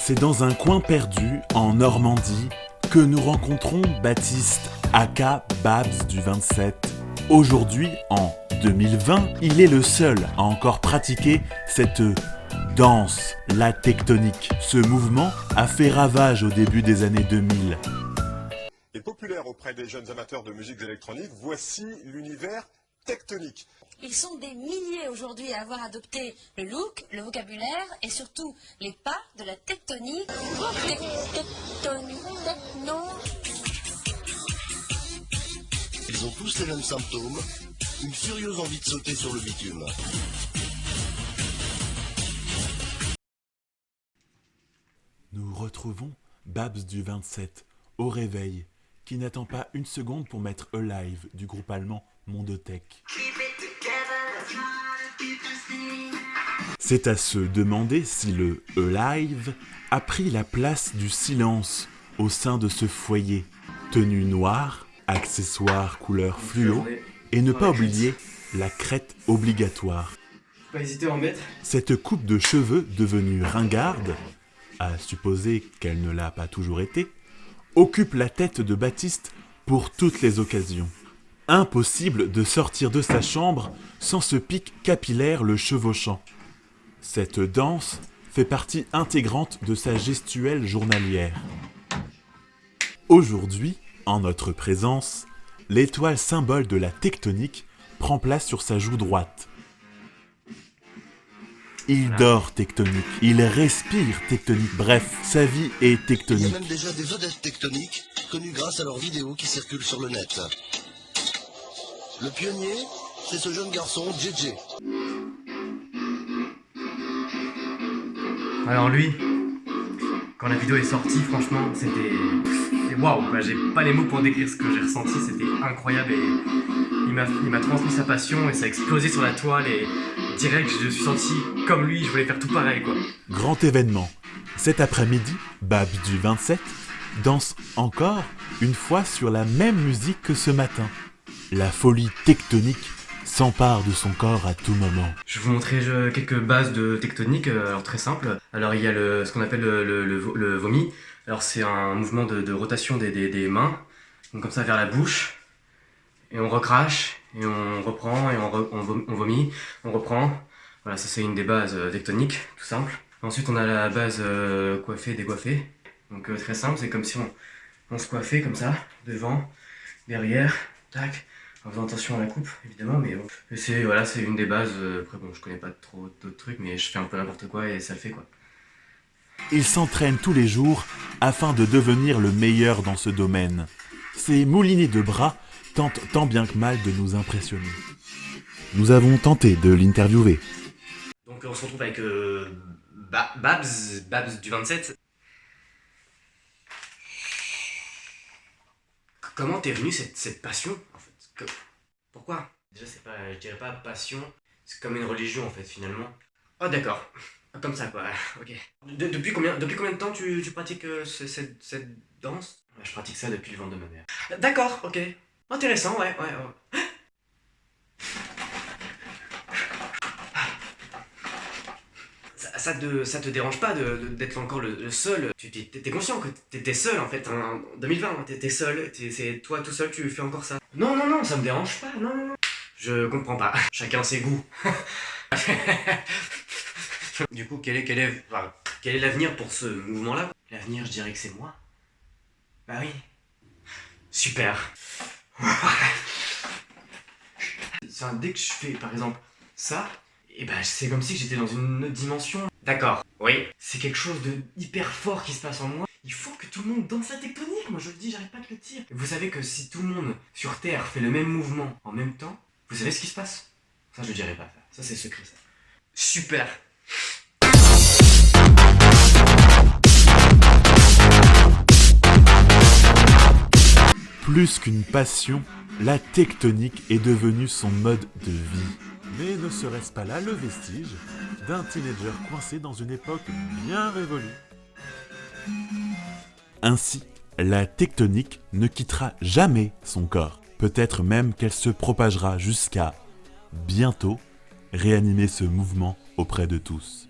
C'est dans un coin perdu, en Normandie, que nous rencontrons Baptiste, aka Babs du 27. Aujourd'hui, en 2020, il est le seul à encore pratiquer cette danse, la tectonique. Ce mouvement a fait ravage au début des années 2000. Et populaire auprès des jeunes amateurs de musique électronique, voici l'univers tectonique. Ils sont des milliers aujourd'hui à avoir adopté le look, le vocabulaire et surtout les pas de la tectonique. Tectonique, techno. Ils ont tous les mêmes symptômes, une furieuse envie de sauter sur le bitume. Nous retrouvons Babs du 27, au réveil, qui n'attend pas une seconde pour mettre Alive du groupe allemand Mondotech. C'est à se demander si le Alive a pris la place du silence au sein de ce foyer. Tenue noire, accessoires couleur fluo, et ne pas oublier la crête obligatoire. Pas hésiter à en mettre. Cette coupe de cheveux devenue ringarde, à supposer qu'elle ne l'a pas toujours été, occupe la tête de Baptiste pour toutes les occasions. Impossible de sortir de sa chambre sans ce pic capillaire le chevauchant. Cette danse fait partie intégrante de sa gestuelle journalière. Aujourd'hui, en notre présence, l'étoile symbole de la tectonique prend place sur sa joue droite. Il dort tectonique, il respire tectonique, bref, sa vie est Il y a tectonique. même déjà des vedettes tectoniques connues grâce à leurs vidéos qui circulent sur le net. Le pionnier, c'est ce jeune garçon, JJ. Alors lui, quand la vidéo est sortie, franchement, c'était waouh, quoi. J'ai pas les mots pour décrire ce que j'ai ressenti, c'était incroyable et il m'a transmis sa passion et ça a explosé sur la toile et direct, je me suis senti comme lui, je voulais faire tout pareil, quoi. Grand événement. Cet après-midi, Babs du 27 danse encore une fois sur la même musique que ce matin. La folie tectonique s'empare de son corps à tout moment. Je vais vous montrer quelques bases de tectonique, alors très simple. Alors il y a ce qu'on appelle le vomi. Alors c'est un mouvement de rotation des mains, donc comme ça vers la bouche, et on recrache, et on reprend, et on vomit, on reprend. Voilà, ça c'est une des bases tectoniques, tout simple. Ensuite on a la base coiffée, décoiffée. Donc très simple, c'est comme si on se coiffait comme ça, devant, derrière, tac. En faisant attention à la coupe, évidemment, mais bon. C'est une des bases. Après, bon, je connais pas trop d'autres trucs, mais je fais un peu n'importe quoi et ça le fait, quoi. Il s'entraîne tous les jours afin de devenir le meilleur dans ce domaine. Ses moulinets de bras tentent tant bien que mal de nous impressionner. Nous avons tenté de l'interviewer. Donc, on se retrouve avec Babs du 27. Comment t'es venu cette passion, en fait? Pourquoi? Déjà, je dirais pas passion, c'est comme une religion, en fait, finalement. Oh, d'accord. Comme ça, quoi. Ok. Depuis combien de temps tu pratiques cette danse? Je pratique ça depuis le ventre de ma mère. D'accord, ok. Intéressant, ouais. Ça te dérange pas d'être encore le seul? T'es conscient que t'es seul en fait, en 2020, t'es seul, c'est toi tout seul, tu fais encore ça. Non, ça me dérange pas, non. Je comprends pas, chacun ses goûts. Du coup, quel est l'avenir pour ce mouvement-là? L'avenir, je dirais que c'est moi. Bah oui. Super. Dès que je fais par exemple ça, et bah c'est comme si j'étais dans une autre dimension. D'accord, oui. C'est quelque chose de hyper fort qui se passe en moi. Il faut que tout le monde danse la tectonique, moi je le dis, j'arrête pas de le dire. Vous savez que si tout le monde sur Terre fait le même mouvement en même temps, vous savez ce qui se passe? Ça je le dirai pas, ça c'est secret ça. Super. Plus qu'une passion, la tectonique est devenue son mode de vie. Mais ne serait-ce pas là le vestige d'un teenager coincé dans une époque bien révolue? Ainsi, la tectonique ne quittera jamais son corps. Peut-être même qu'elle se propagera jusqu'à, bientôt, réanimer ce mouvement auprès de tous.